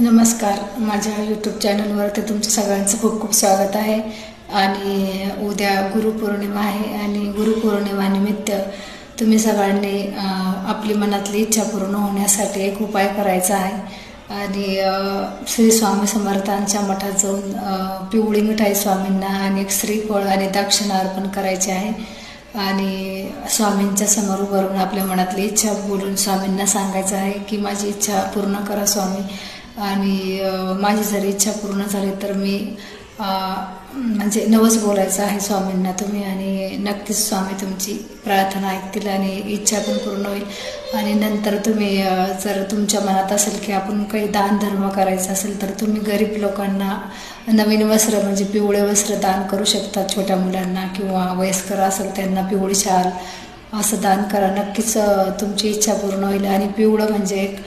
नमस्कार, माझ्या यूट्यूब चॅनलवरती तुमचं सगळ्यांचं खूप खूप स्वागत आहे. आणि उद्या गुरुपौर्णिमा आहे आणि गुरुपौर्णिमानिमित्त तुम्ही सगळ्यांनी आपली मनातली इच्छा पूर्ण होण्यासाठी एक उपाय करायचा आहे. आणि श्री स्वामी समर्थांच्या मठात जाऊन पिवळी मिठाई स्वामींना आणि एक श्रीफळ आणि दक्षिणा अर्पण करायचे आहे. आणि स्वामींच्या समोर उभारून आपल्या मनातली इच्छा बोलून स्वामींना सांगायचं आहे की माझी इच्छा पूर्ण करा स्वामी. आणि माझी जर इच्छा पूर्ण झाली तर मी म्हणजे नवस बोलायचं आहे स्वामींना तुम्ही. आणि नक्कीच स्वामी तुमची प्रार्थना ऐकतील आणि इच्छा पण पूर्ण होईल. आणि नंतर तुम्ही जर तुमच्या मनात असेल की आपण काही दान धर्म करायचं असेल तर तुम्ही गरीब लोकांना नवीन वस्त्र म्हणजे पिवळे वस्त्र दान करू शकता. छोट्या मुलांना किंवा वयस्कर असेल त्यांना पिवळी शाल असं दान करा. नक्कीच तुमची इच्छा पूर्ण होईल. आणि पिवळं म्हणजे एक